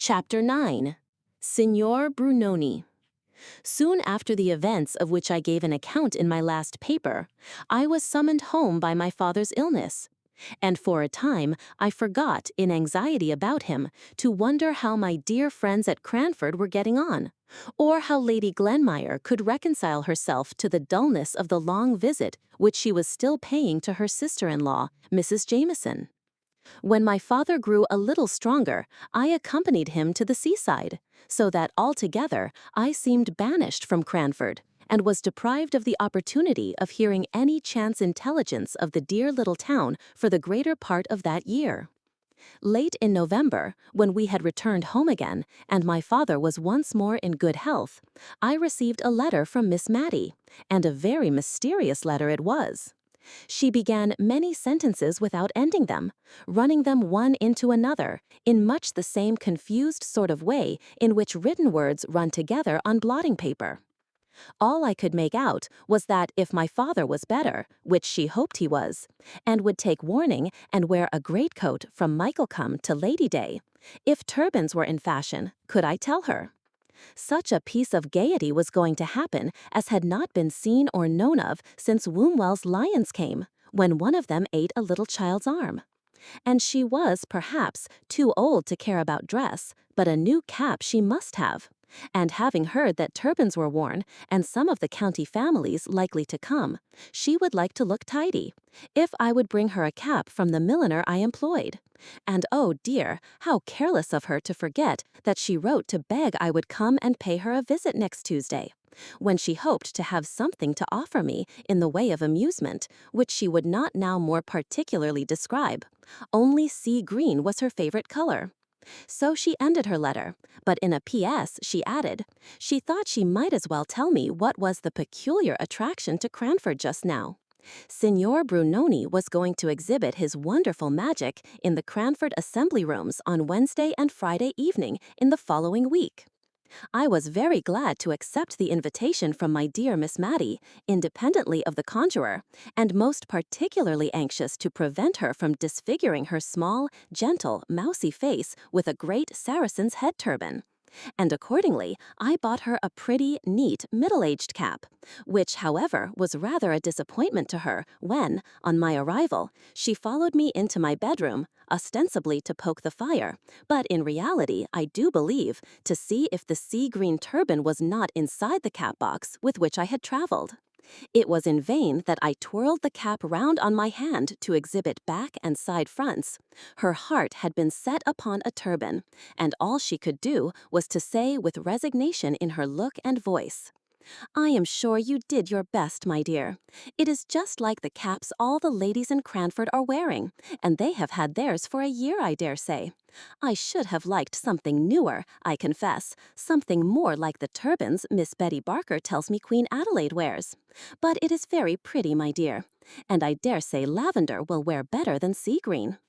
Chapter 9. Signor Brunoni. Soon after the events of which I gave an account in my last paper, I was summoned home by my father's illness. And for a time, I forgot, in anxiety about him, to wonder how my dear friends at Cranford were getting on, or how Lady Glenmire could reconcile herself to the dullness of the long visit which she was still paying to her sister-in-law, Mrs. Jameson. When my father grew a little stronger, I accompanied him to the seaside, so that altogether I seemed banished from Cranford, and was deprived of the opportunity of hearing any chance intelligence of the dear little town for the greater part of that year. Late in November, when we had returned home again, and my father was once more in good health, I received a letter from Miss Matty, and a very mysterious letter it was. She began many sentences without ending them, running them one into another, in much the same confused sort of way in which written words run together on blotting paper. All I could make out was that if my father was better, which she hoped he was, and would take warning and wear a greatcoat from Michaelcombe to Lady Day, if turbans were in fashion, could I tell her? Such a piece of gaiety was going to happen as had not been seen or known of since Wombwell's lions came, when one of them ate a little child's arm. And she was, perhaps, too old to care about dress, but a new cap she must have. And having heard that turbans were worn, and some of the county families likely to come, she would like to look tidy, if I would bring her a cap from the milliner I employed. And oh dear, how careless of her to forget that she wrote to beg I would come and pay her a visit next Tuesday, when she hoped to have something to offer me in the way of amusement, which she would not now more particularly describe. Only sea green was her favorite color. So she ended her letter, but in a P.S. she added, she thought she might as well tell me what was the peculiar attraction to Cranford just now. Signor Brunoni was going to exhibit his wonderful magic in the Cranford Assembly Rooms on Wednesday and Friday evening in the following week. I was very glad to accept the invitation from my dear Miss Matty, independently of the conjurer, and most particularly anxious to prevent her from disfiguring her small, gentle, mousy face with a great Saracen's head turban. And accordingly, I bought her a pretty, neat, middle-aged cap, which, however, was rather a disappointment to her when, on my arrival, she followed me into my bedroom, ostensibly to poke the fire, but in reality, I do believe, to see if the sea-green turban was not inside the cap box with which I had traveled. It was in vain that I twirled the cap round on my hand to exhibit back and side fronts. Her heart had been set upon a turban, and all she could do was to say with resignation in her look and voice, "I am sure you did your best, my dear. It is just like the caps all the ladies in Cranford are wearing, and they have had theirs for a year, I dare say. I should have liked something newer, I confess, something more like the turbans Miss Betty Barker tells me Queen Adelaide wears. But it is very pretty, my dear, and I dare say lavender will wear better than sea green.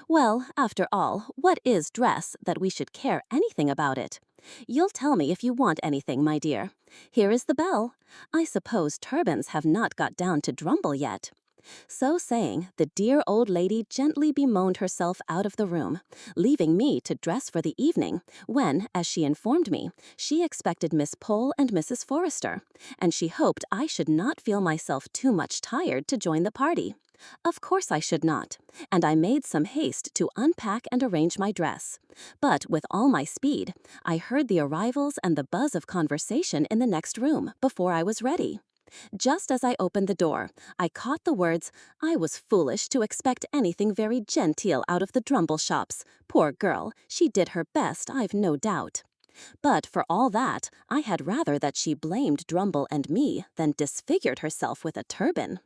Well, after all, what is dress that we should care anything about it? You'll tell me if you want anything, my dear. Here is the bell. I suppose turbans have not got down to Drumble yet." So saying, the dear old lady gently bemoaned herself out of the room, leaving me to dress for the evening, when, as she informed me, she expected Miss Pole and Mrs. Forrester, and she hoped I should not feel myself too much tired to join the party. Of course I should not, and I made some haste to unpack and arrange my dress. But with all my speed, I heard the arrivals and the buzz of conversation in the next room before I was ready. Just as I opened the door, I caught the words, "I was foolish to expect anything very genteel out of the Drumble shops. Poor girl, she did her best, I've no doubt." But for all that, I had rather that she blamed Drumble and me than disfigured herself with a turban.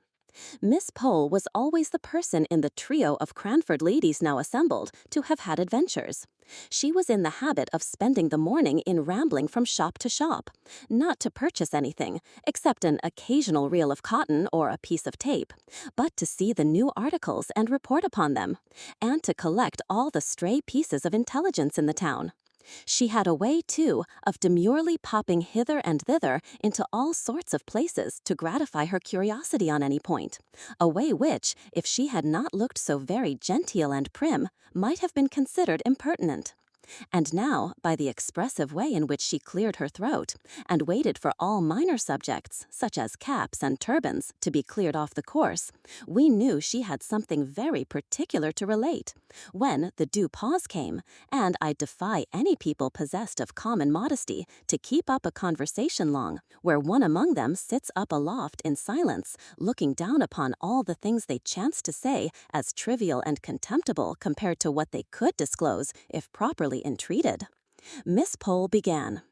Miss Pole was always the person in the trio of Cranford ladies now assembled to have had adventures. She was in the habit of spending the morning in rambling from shop to shop, not to purchase anything, except an occasional reel of cotton or a piece of tape, but to see the new articles and report upon them, and to collect all the stray pieces of intelligence in the town. She had a way, too, of demurely popping hither and thither into all sorts of places to gratify her curiosity on any point, a way which, if she had not looked so very genteel and prim, might have been considered impertinent. And now, by the expressive way in which she cleared her throat, and waited for all minor subjects, such as caps and turbans, to be cleared off the course, we knew she had something very particular to relate. When the due pause came, and I defy any people possessed of common modesty to keep up a conversation long, where one among them sits up aloft in silence, looking down upon all the things they chance to say as trivial and contemptible compared to what they could disclose if properly entreated. Miss Pole began.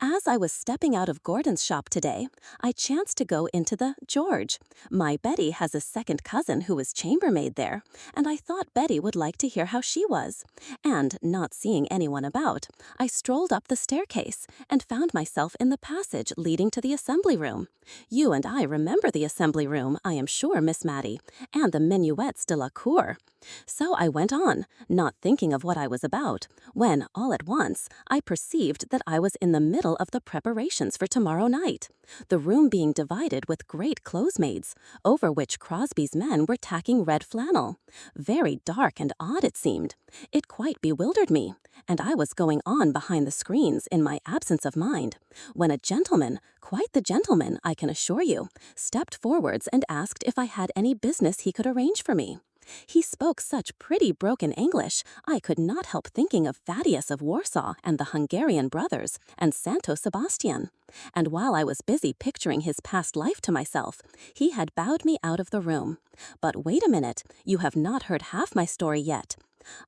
As I was stepping out of Gordon's shop today, I chanced to go into the George. My Betty has a second cousin who is chambermaid there, and I thought Betty would like to hear how she was. And, not seeing anyone about, I strolled up the staircase and found myself in the passage leading to the assembly room. You and I remember the assembly room, I am sure, Miss Matty, and the minuets de la cour. So I went on, not thinking of what I was about, when, all at once, I perceived that I was in the middle of the preparations for tomorrow night, the room being divided with great closemaids, over which Crosby's men were tacking red flannel. Very dark and odd it seemed. It quite bewildered me, and I was going on behind the screens in my absence of mind, when a gentleman, quite the gentleman, I can assure you, stepped forwards and asked if I had any business he could arrange for me. He spoke such pretty broken English, I could not help thinking of Thaddeus of Warsaw and the Hungarian brothers and Santo Sebastian. And while I was busy picturing his past life to myself, he had bowed me out of the room. But wait a minute, you have not heard half my story yet.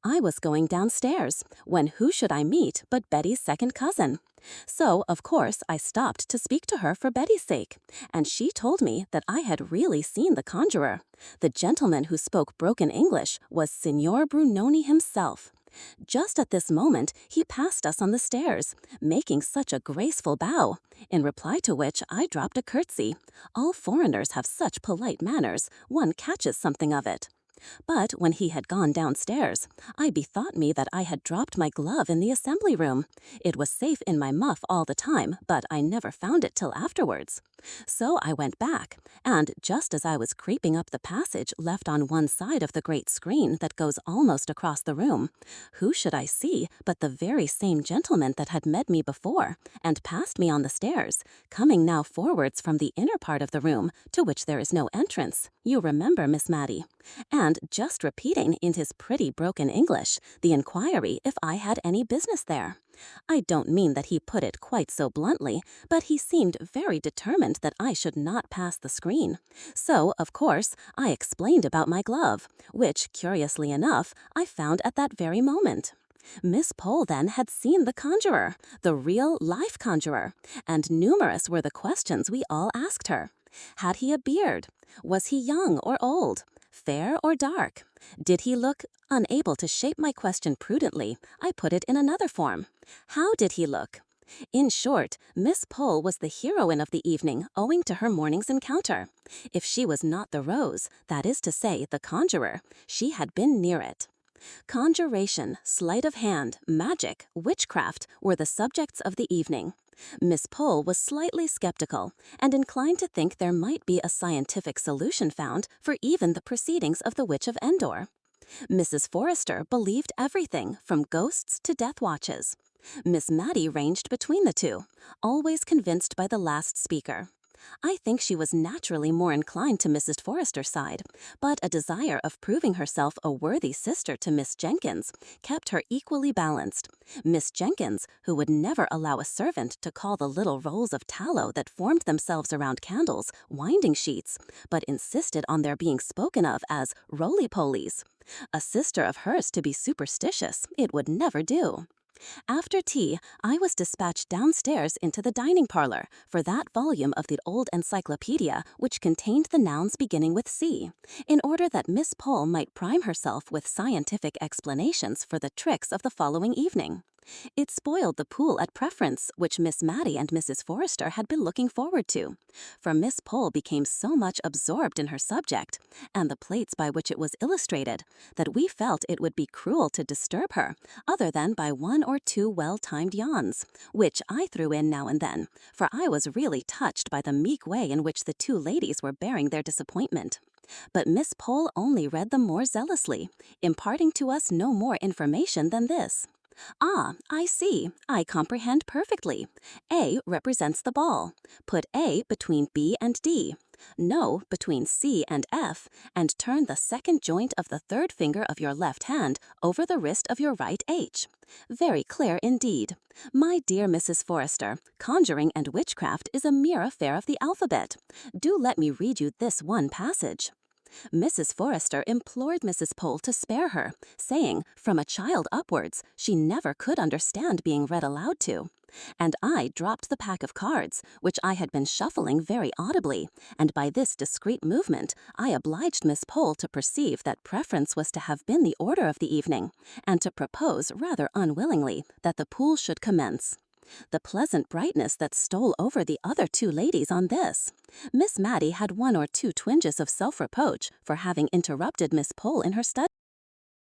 I was going downstairs, when who should I meet but Betty's second cousin. So, of course, I stopped to speak to her for Betty's sake, and she told me that I had really seen the conjurer. The gentleman who spoke broken English was Signor Brunoni himself. Just at this moment, he passed us on the stairs, making such a graceful bow, in reply to which I dropped a curtsy. All foreigners have such polite manners, one catches something of it. But when he had gone downstairs, I bethought me that I had dropped my glove in the assembly room. It was safe in my muff all the time, but I never found it till afterwards. So I went back, and just as I was creeping up the passage left on one side of the great screen that goes almost across the room, who should I see but the very same gentleman that had met me before, and passed me on the stairs, coming now forwards from the inner part of the room, to which there is no entrance. You remember, Miss Matty. And just repeating in his pretty broken English the inquiry if I had any business there. I don't mean that he put it quite so bluntly, but he seemed very determined that I should not pass the screen. So, of course, I explained about my glove, which, curiously enough, I found at that very moment. Miss Pole then had seen the conjurer, the real life conjurer, and numerous were the questions we all asked her. Had he a beard? Was he young or old? Fair or dark? Did he look? Unable to shape my question prudently, I put it in another form. How did he look? In short, Miss Pole was the heroine of the evening owing to her morning's encounter. If she was not the rose, that is to say, the conjurer, she had been near it. Conjuration, sleight of hand, magic, witchcraft were the subjects of the evening. Miss Pole was slightly skeptical and inclined to think there might be a scientific solution found for even the proceedings of the Witch of Endor. Mrs. Forrester believed everything from ghosts to death watches. Miss Matty ranged between the two, always convinced by the last speaker. I think she was naturally more inclined to Mrs. Forrester's side, but a desire of proving herself a worthy sister to Miss Jenkins kept her equally balanced. Miss Jenkins, who would never allow a servant to call the little rolls of tallow that formed themselves around candles winding sheets, but insisted on their being spoken of as roly-polies. A sister of hers to be superstitious, it would never do. After tea, I was dispatched downstairs into the dining parlor for that volume of the old encyclopedia which contained the nouns beginning with C, in order that Miss Pole might prime herself with scientific explanations for the tricks of the following evening. It spoiled the pool at preference, which Miss Matty and Mrs. Forrester had been looking forward to, for Miss Pole became so much absorbed in her subject, and the plates by which it was illustrated, that we felt it would be cruel to disturb her, other than by one or two well-timed yawns, which I threw in now and then, for I was really touched by the meek way in which the two ladies were bearing their disappointment. But Miss Pole only read them more zealously, imparting to us no more information than this. Ah, I see. I comprehend perfectly. A represents the ball. Put A between B and D. No between C and F, and turn the second joint of the third finger of your left hand over the wrist of your right H. Very clear indeed. My dear Mrs. Forrester, conjuring and witchcraft is a mere affair of the alphabet. Do let me read you this one passage. Mrs. Forrester implored Mrs. Pole to spare her, saying, from a child upwards, she never could understand being read aloud to. And I dropped the pack of cards, which I had been shuffling very audibly, and by this discreet movement I obliged Miss Pole to perceive that preference was to have been the order of the evening, and to propose rather unwillingly that the pool should commence. The pleasant brightness that stole over the other two ladies on this. Miss Matty had one or two twinges of self-reproach for having interrupted Miss Pole in her study.